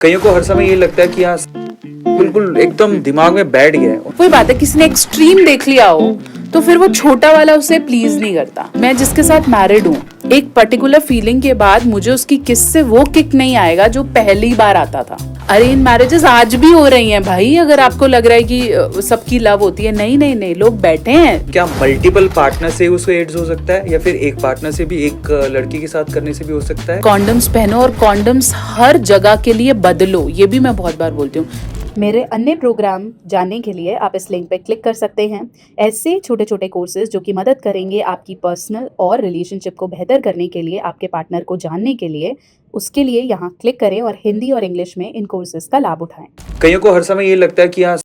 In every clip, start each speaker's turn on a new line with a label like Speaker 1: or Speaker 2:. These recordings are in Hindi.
Speaker 1: कईयों को हर समय ये लगता है कि हाँ बिल्कुल एकदम दिमाग में बैठ गया है।
Speaker 2: वही बात है, किसी ने एक्सट्रीम देख लिया हो तो फिर वो छोटा वाला उसे प्लीज नहीं करता। मैं जिसके साथ मैरिड हूँ, एक पर्टिकुलर फीलिंग के बाद मुझे उसकी किस से वो किक नहीं आएगा जो पहली बार आता था। अरेंज मैरिजेस आज भी हो रही हैं भाई, अगर आपको लग रहा है कि सबकी लव होती है, नहीं नहीं नहीं, लोग बैठे हैं।
Speaker 1: क्या मल्टीपल पार्टनर से उसको एड्स हो सकता है या फिर एक पार्टनर से भी, एक लड़की के साथ करने से भी हो सकता है?
Speaker 2: कॉन्डम्स पहनो और कॉन्डम्स हर जगह के लिए बदलो, ये भी मैं बहुत बार बोलती हूँ।
Speaker 3: मेरे अन्य प्रोग्राम जानने के लिए आप इस लिंक पर क्लिक कर सकते हैं। ऐसे छोटे छोटे कोर्सेज जो कि मदद करेंगे आपकी पर्सनल और रिलेशनशिप को बेहतर करने के लिए, आपके पार्टनर को जानने के लिए, उसके लिए यहाँ क्लिक करें और हिंदी और इंग्लिश में इन कोर्सेज का लाभ उठाएं।
Speaker 1: कईयों को हर समय ये लगता है कि हाँ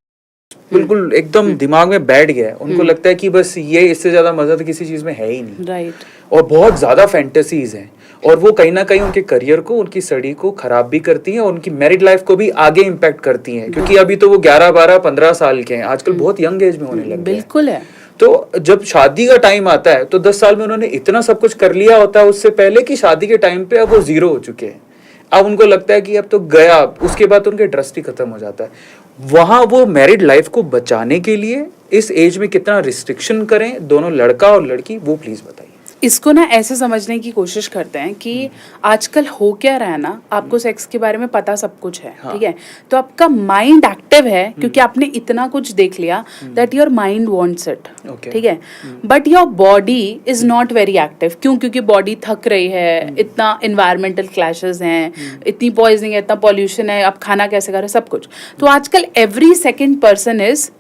Speaker 1: बिल्कुल एकदम दिमाग में बैठ गया है। उनको लगता है कि बस ये, इससे ज्यादा मजा तो किसी चीज में है ही नहीं।
Speaker 2: राइट।
Speaker 1: और बहुत ज्यादा फैंटेसीज हैं और वो कहीं ना कहीं उनके करियर को, उनकी स्टडी को खराब भी करती हैं और उनकी मैरिड लाइफ को भी आगे इम्पैक्ट करती हैं, क्योंकि अभी तो वो 11, 12, 15 साल के हैं, आजकल बहुत यंग एज में होने लग गए हैं।
Speaker 2: बिल्कुल है।
Speaker 1: तो जब शादी का टाइम आता है तो 10 साल में उन्होंने इतना सब कुछ कर लिया होता है उससे पहले कि शादी के टाइम पे अब वो जीरो हो चुके हैं। अब उनको लगता है कि अब तो गया, उसके बाद उनके ट्रस्ट ही खत्म हो जाता है। वहां वो मैरिड लाइफ को बचाने के लिए इस एज में कितना रिस्ट्रिक्शन करें दोनों लड़का और लड़की, वो प्लीज बताइए।
Speaker 2: इसको ना ऐसे समझने की कोशिश करते हैं कि आजकल हो क्या रहा है ना, आपको सेक्स के बारे में पता सब कुछ है, ठीक है, तो आपका माइंड एक्टिव है क्योंकि आपने इतना कुछ देख लिया that your mind wants it, ठीक है, but your body is not very active. क्यों? क्योंकि बॉडी थक रही है, इतना इन्वायरमेंटल क्लैशेस हैं, इतनी पॉइजनिंग है, इतना पॉल्यूशन है, आप खाना कैसे कर रहे हैं, सब कुछ। तो आजकल every second person is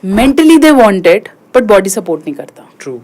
Speaker 2: mentally they want it but body support नहीं करता।
Speaker 1: ट्रू।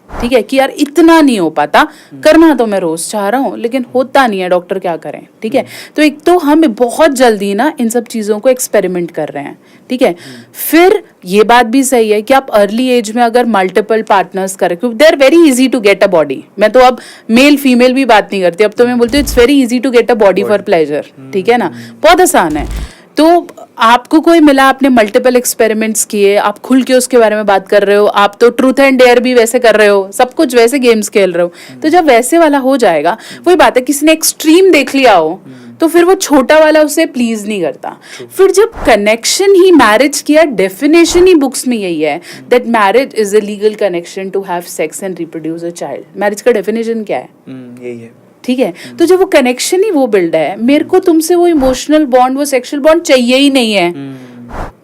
Speaker 2: ठीक है कि यार इतना नहीं हो पाता, करना तो मैं रोज चाह रहा हूँ लेकिन होता नहीं है, डॉक्टर क्या करें, ठीक है। तो एक तो हम बहुत जल्दी ना इन सब चीजों को एक्सपेरिमेंट कर रहे हैं, ठीक है। फिर ये बात भी सही है कि आप अर्ली एज में अगर मल्टीपल पार्टनर्स करें, क्योंकि they are very easy to get a body. मैं तो अब मेल फीमेल भी बात नहीं करती, अब तो मैं बोलती हूँ it's very easy to get a body for pleasure, ठीक है ना, बहुत आसान है। तो आपको कोई मिला, आपने मल्टीपल एक्सपेरिमेंट्स किए, आप खुल के उसके बारे में बात कर रहे हो, आप तो ट्रूथ एंड डेयर भी वैसे कर रहे हो, सब कुछ वैसे गेम्स खेल रहे हो। तो जब वैसे वाला हो जाएगा, वही बात है, किसी ने एक्सट्रीम देख लिया हो तो फिर वो छोटा वाला उसे प्लीज नहीं करता। फिर जब कनेक्शन ही मैरिज किया, डेफिनेशन ही बुक्स में यही है that marriage is a legal connection to have sex and reproduce a child. Marriage का डेफिनेशन क्या है?
Speaker 1: यही है,
Speaker 2: ठीक है। तो जब वो कनेक्शन ही वो बिल्ड है, मेरे को तुमसे वो इमोशनल बॉन्ड, वो सेक्सुअल बॉन्ड चाहिए ही नहीं है।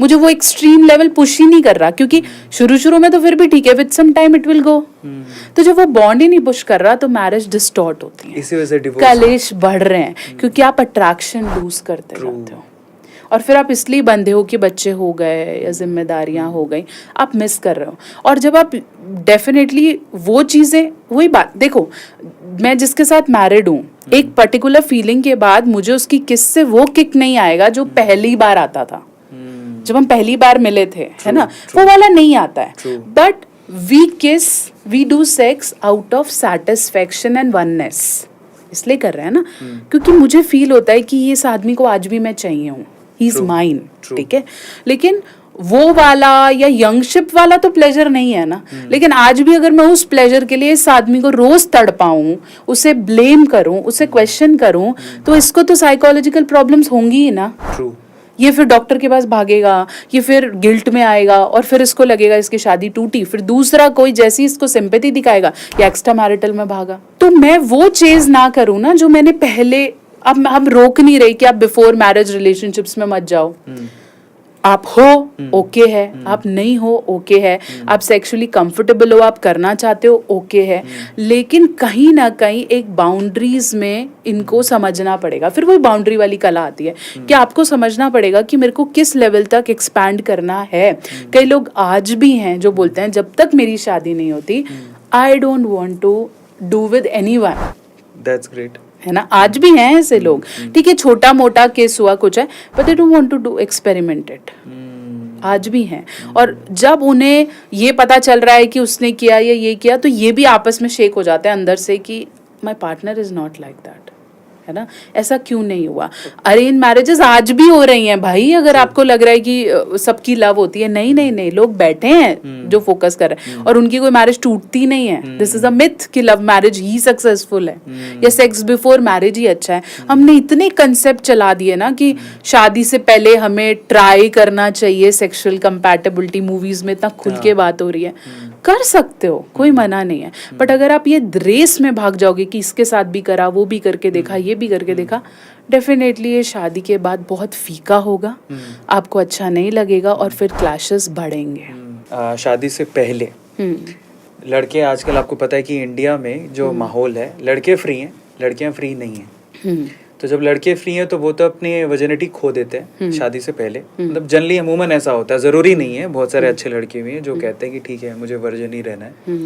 Speaker 2: मुझे वो एक्सट्रीम लेवल पुश ही नहीं कर रहा, क्योंकि शुरू में तो फिर भी ठीक है, with some time it will go. तो जब वो बॉन्ड ही नहीं पुश कर रहा तो मैरिज डिस्टॉर्ट होती है,
Speaker 1: इसी वजह से डिवोर्स,
Speaker 2: कलेश बढ़ रहे हैं, क्योंकि आप अट्रैक्शन लूज करते जाते हो और फिर आप इसलिए बंधे हो कि बच्चे हो गए या जिम्मेदारियां हो गई, आप मिस कर रहे हो। और जब आप डेफिनेटली वो चीजें, वही बात देखो, मैं जिसके साथ मैरिड हूँ, एक पर्टिकुलर फीलिंग के बाद मुझे उसकी किस से वो किक नहीं आएगा जो पहली बार आता था, जब हम पहली बार मिले थे, है ना, वो वाला नहीं आता है। But we kiss, we do sex out of satisfaction and oneness, इसलिए कर रहे हैं ना, क्योंकि मुझे फील होता है कि इस आदमी को आज भी मैं चाहिए हूँ, ही इज माइन, ठीक है। लेकिन वो वाला या यंगशिप वाला तो प्लेजर नहीं है ना। लेकिन आज भी अगर मैं उस प्लेजर के लिए इस आदमी को रोज तड़पाऊं, उसे ब्लेम करूं, उसे क्वेश्चन करूं, तो इसको तो साइकोलॉजिकल प्रॉब्लम्स होंगी ही ना।
Speaker 1: ट्रू।
Speaker 2: ये फिर डॉक्टर के पास भागेगा, ये फिर गिल्ट में आएगा और फिर इसको लगेगा इसकी शादी टूटी, फिर दूसरा कोई जैसी इसको सिंपैथी दिखाएगा या एक्स्ट्रा मैरिटल में भागा। तो मैं वो चीज ना करूं ना जो मैंने पहले। अब हम रोक नहीं रही कि आप बिफोर मैरिज रिलेशनशिप्स में मत जाओ, आप हो ओके है, आप नहीं हो ओके है, आप सेक्सुअली कंफर्टेबल हो, आप करना चाहते हो ओके है, लेकिन कहीं ना कहीं एक बाउंड्रीज में इनको समझना पड़ेगा। फिर वही बाउंड्री वाली कला आती है कि आपको समझना पड़ेगा कि मेरे को किस लेवल तक एक्सपैंड करना है। कई लोग आज भी हैं जो बोलते हैं जब तक मेरी शादी नहीं होती, I don't want to do with anyone.
Speaker 1: That's great,
Speaker 2: है ना, आज भी हैं ऐसे लोग, ठीक है, छोटा मोटा केस हुआ कुछ है, but they don't want to do experiment it, आज भी हैं। और जब उन्हें ये पता चल रहा है कि उसने किया या ये किया, तो ये भी आपस में शेक हो जाते हैं अंदर से कि my partner is not like that. है ना, ऐसा क्यों नहीं हुआ? अरेंज मैरिजेस आज भी हो रही हैं भाई, अगर आपको लग रहा है कि सबकी लव होती है, नहीं नहीं नहीं, लोग बैठे हैं जो फोकस कर रहे हैं और उनकी कोई मैरिज टूटती नहीं है। दिस इज अ मिथ कि लव मैरिज ही सक्सेसफुल है या सेक्स बिफोर मैरिज ही अच्छा है। हमने इतने कंसेप्ट चला दिए ना कि शादी से पहले हमें ट्राई करना चाहिए सेक्सुअल कंपैटिबिलिटी, मूवीज में इतना खुल के बात हो रही है, कर सकते हो, कोई मना नहीं है। बट अगर आप ये रेस में भाग जाओगे कि इसके साथ भी करा, वो भी करके देखा, ये भी करके देखा, डेफिनेटली ये शादी के बाद बहुत फीका होगा, आपको अच्छा नहीं लगेगा और फिर क्लैशेस बढ़ेंगे।
Speaker 1: शादी से पहले लड़के आजकल आपको पता है कि इंडिया में जो माहौल है, लड़के फ्री हैं, लड़कियां फ्री नहीं हैं। तो जब लड़के फ्री हैं तो वो तो अपनी वर्जिनिटी खो देते हैं शादी से पहले। मतलब जनरली अमूमन ऐसा होता है, ज़रूरी नहीं है, बहुत सारे अच्छे लड़के भी हैं जो कहते हैं कि ठीक है मुझे वर्जिन ही रहना है।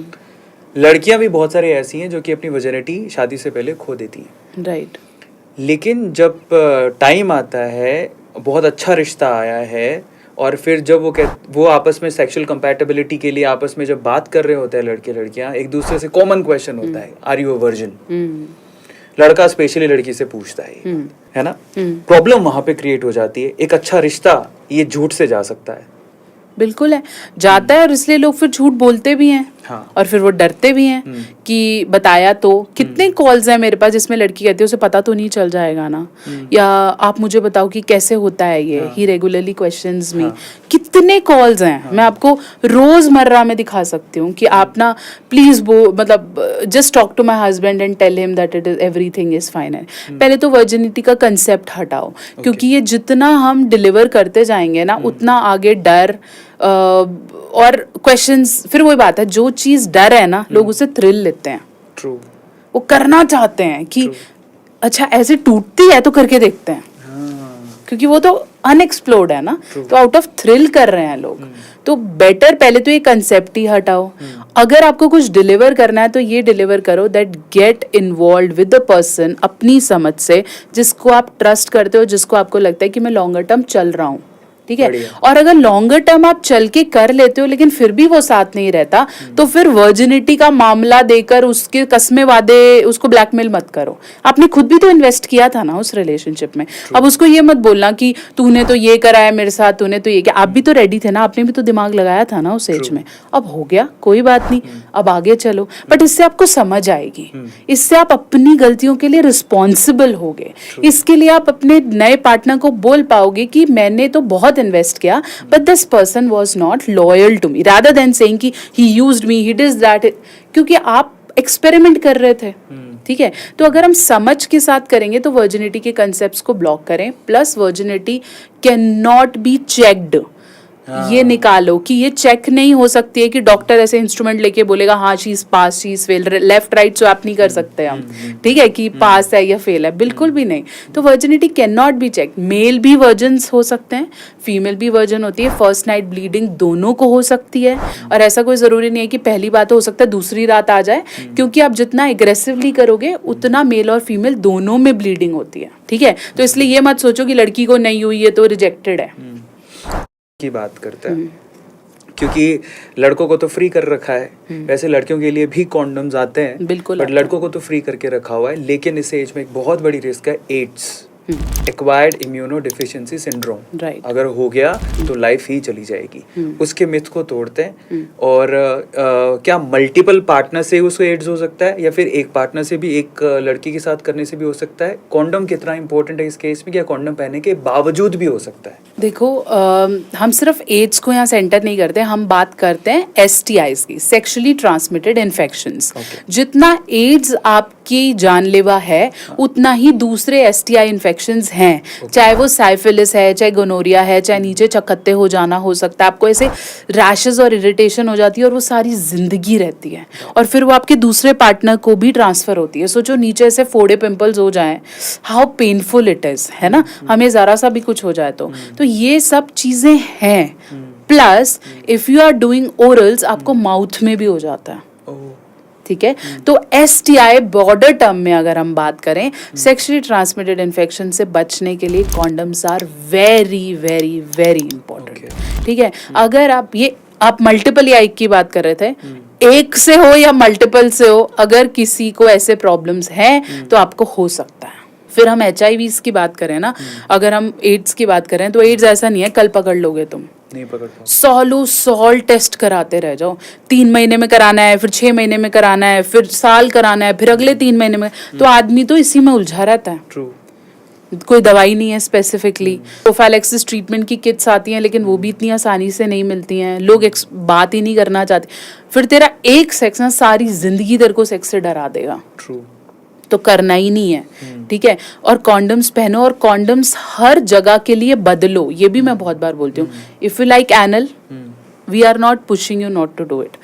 Speaker 1: लड़कियां भी बहुत सारी ऐसी हैं जो कि अपनी वर्जिनिटी शादी से पहले खो देती हैं।
Speaker 2: राइट।
Speaker 1: लेकिन जब टाइम आता है, बहुत अच्छा रिश्ता आया है और फिर जब वो आपस में सेक्सुअल कंपैटिबिलिटी के लिए आपस में जब बात कर रहे होते हैं लड़के लड़कियां, एक दूसरे से कॉमन क्वेश्चन होता है, आर यू अ वर्जिन? लड़का स्पेशली लड़की से पूछता है ना? प्रॉब्लम वहां पे क्रिएट हो जाती है। एक अच्छा रिश्ता ये झूठ से जा सकता है।
Speaker 2: बिल्कुल है, जाता है, और इसलिए लोग फिर झूठ बोलते भी हैं।
Speaker 1: हाँ।
Speaker 2: और फिर वो डरते भी हैं कि बताया तो। कितने कॉल्स हैं मेरे पास जिसमें लड़की कहती है उसे पता तो नहीं चल जाएगा ना, या आप मुझे बताओ कि कैसे होता है ये, ही रेगुलरली क्वेश्चंस मी। कितने कॉल्स हैं, मैं आपको रोजमर्रा में दिखा सकती हूँ कि आप ना प्लीज वो मतलब just talk to my husband and tell him that it is everything is fine. पहले तो वर्जिनिटी का कंसेप्ट हटाओ, क्योंकि ये जितना हम डिलीवर करते जाएंगे ना उतना आगे डर और क्वेश्चंस, फिर वही बात है, जो चीज डर है ना लोग उसे थ्रिल लेते हैं।
Speaker 1: ट्रू।
Speaker 2: वो करना चाहते हैं कि अच्छा ऐसे टूटती है तो करके देखते हैं, क्योंकि वो तो अनएक्सप्लोर्ड है ना, तो आउट ऑफ थ्रिल कर रहे हैं लोग। तो बेटर पहले तो ये कंसेप्ट ही हटाओ। अगर आपको कुछ डिलीवर करना है तो ये डिलीवर करो that get involve with the person अपनी समझ से, जिसको आप ट्रस्ट करते हो, जिसको आपको लगता है कि मैं लॉन्गर टर्म चल रहा हूँ, ठीक है। और अगर लॉन्गर टर्म आप चल के कर लेते हो लेकिन फिर भी वो साथ नहीं रहता, तो फिर वर्जिनिटी का मामला देकर उसके कस्मे वादे उसको ब्लैकमेल मत करो। आपने खुद भी तो इन्वेस्ट किया था ना उस रिलेशनशिप में। अब उसको ये मत बोलना कि तूने तो ये कराया मेरे साथ, तूने तो ये किया। आप भी तो रेडी थे ना, आपने भी तो दिमाग लगाया था ना उस एज में। अब हो गया, कोई बात नहीं, अब आगे चलो। बट इससे आपको समझ आएगी, इससे आप अपनी गलतियों के लिए रिस्पॉन्सिबल होगे। इसके लिए आप अपने नए पार्टनर को बोल पाओगे कि मैंने तो बहुत इन्वेस्ट किया, but this person was not loyal to me, rather than saying कि he used me, he did that, क्योंकि आप एक्सपेरिमेंट कर रहे थे। ठीक है, तो अगर हम समझ के साथ करेंगे तो वर्जिनिटी के कंसेप्ट्स को ब्लॉक करें। Plus virginity can not be checked, ये निकालो कि ये चेक नहीं हो सकती है कि डॉक्टर ऐसे इंस्ट्रूमेंट लेके बोलेगा हाँ she is pass, she is fail, left right swap नहीं कर सकते हम, ठीक है, कि पास है या फेल है, बिल्कुल भी नहीं। तो virginity can not be check. Male भी वर्जन्स हो सकते हैं, फीमेल भी वर्जन होती है, फर्स्ट नाइट ब्लीडिंग दोनों को हो सकती है। और ऐसा कोई जरूरी नहीं है कि पहली बात हो सकता है दूसरी रात आ जाए, क्योंकि आप जितना एग्रेसिवली करोगे उतना मेल और फीमेल दोनों में ब्लीडिंग होती है, ठीक है। तो इसलिए ये मत सोचो कि लड़की को नहीं हुई है तो रिजेक्टेड है।
Speaker 1: की बात करता है, क्योंकि लड़कों को तो फ्री कर रखा है, वैसे लड़कियों के लिए भी कॉन्डम्स आते हैं,
Speaker 2: बिल्कुल,
Speaker 1: बट लड़कों को तो फ्री करके रखा हुआ है। लेकिन इस एज में एक बहुत बड़ी रिस्क है, AIDS, acquired immuno deficiency syndrome. अगर हो गया तो लाइफ ही चली जाएगी। उसके मिथ को तोड़ते हैं। और क्या मल्टीपल पार्टनर से उसको एड्स हो सकता है, या फिर एक पार्टनर से भी, एक लड़की के साथ करने से भी हो सकता है? कॉन्डम कितना इंपॉर्टेंट है इस केस में, क्या कॉन्डम पहनने के बावजूद भी हो सकता है?
Speaker 2: देखो, हम सिर्फ एड्स को यहाँ सेंटर नहीं करते, हम बात करते हैं STIs की, सेक्सुअली ट्रांसमिटेड इन्फेक्शंस। जितना एड्स आपकी जानलेवा है उतना ही दूसरे STI इन्फेक्शंस हैं, चाहे वो साइफिलिस है, चाहे गोनोरिया है, चाहे नीचे चकत्ते हो जाना हो सकता है, आपको ऐसे रैशेस और इरिटेशन हो जाती है और वो सारी जिंदगी रहती है, और फिर वो आपके दूसरे पार्टनर को भी ट्रांसफर होती है। सोचो नीचे ऐसे फोड़े पिंपल्स हो जाएं, हाउ पेनफुल इट इज, है ना, हमें जरा सा भी कुछ हो जाए तो ये सब चीजें हैं। Plus if you are doing orals, आपको माउथ में भी हो जाता है, ठीक है। तो STI बॉर्डर टर्म में अगर हम बात करें, सेक्सुअली ट्रांसमिटेड इन्फेक्शन से बचने के लिए condoms are very very very important, ठीक है। अगर आप मल्टीपल या एक की बात कर रहे थे, एक से हो या मल्टीपल से हो, अगर किसी को ऐसे प्रॉब्लम्स हैं तो आपको हो सकता है, फिर हम HIV की बात करें ना, अगर हम एड्स की बात करें तो एड्स ऐसा नहीं है कल पकड़ लोगे तुम,
Speaker 1: नहीं पकड़ पाओ।
Speaker 2: सालों साल टेस्ट कराते रह जाओ, 3 महीने में कराना है, फिर 6 महीने में कराना है, फिर साल कराना है, फिर अगले 3 महीने में, तो आदमी तो इसी में उलझा रहता है।
Speaker 1: ट्रू।
Speaker 2: कोई दवाई नहीं है स्पेसिफिकली। प्रोफाइलैक्सिस ट्रीटमेंट की किट्स आती हैं लेकिन वो भी इतनी आसानी से नहीं मिलती हैं, लोग बात ही नहीं करना चाहते। फिर तेरा एक सेक्स ना सारी जिंदगी तेरे को सेक्स से डरा देगा,
Speaker 1: ट्रू।
Speaker 2: तो करना ही नहीं है, ठीक है। और कॉन्डम्स पहनो, और कॉन्डम्स हर जगह के लिए बदलो, ये भी मैं बहुत बार बोलती हूँ। If you like anal, we are not pushing you not to do it.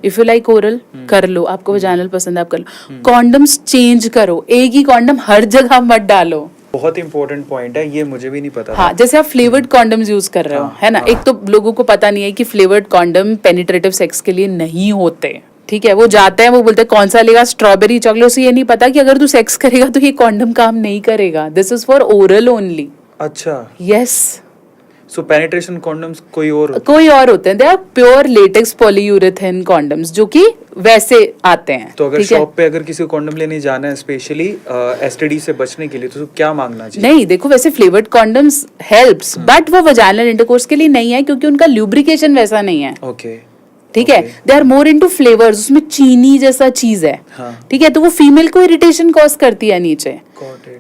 Speaker 2: If you like oral, कर लो, आपको वजाइनल पसंद है आप कर लो। कॉन्डम्स चेंज करो, एक ही कॉन्डम हर जगह मत डालो।
Speaker 1: बहुत इंपॉर्टेंट पॉइंट है, ये मुझे भी नहीं पता था।
Speaker 2: हाँ, जैसे आप फ्लेवर्ड कॉन्डम्स यूज कर रहे हो, है ना, एक तो लोगों को पता नहीं है कि फ्लेवर्ड कॉन्डम पेनिट्रेटिव सेक्स के लिए नहीं होते, ठीक है। वो जाते हैं, वो बोलते हैं कौन सा लेगा, स्ट्रॉबेरी चॉकलेट, उसे ये नहीं पता कि अगर तू सेक्स करेगा तो ये कॉन्डम काम नहीं करेगा, this is for oral only.
Speaker 1: अच्छा,
Speaker 2: यस,
Speaker 1: सो पेनिट्रेशन कॉन्डम्स कोई और
Speaker 2: होते हैं, they are pure latex polyurethane condoms जो कि वैसे आते हैं।
Speaker 1: तो अगर शॉप पे अगर किसी को कॉन्डम लेने जाना है स्पेशली एसटीडी से बचने के लिए, तो क्या मांगना चाहिए?
Speaker 2: नहीं, देखो वैसे फ्लेवर्ड कॉन्डम्स हेल्प्स, बट वो वजाइनल इंटरकोर्स के लिए नहीं है क्योंकि उनका ल्यूब्रिकेशन वैसा नहीं है,
Speaker 1: ओके,
Speaker 2: ठीक है। They are more into flavours, उसमें चीनी जैसा चीज है, ठीक है, तो वो फीमेल को इरिटेशन कॉज करती है नीचे।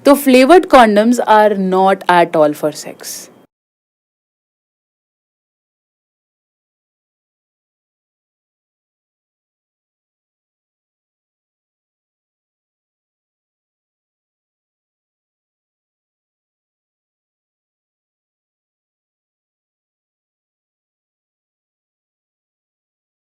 Speaker 2: तो flavoured condoms are not at all for sex.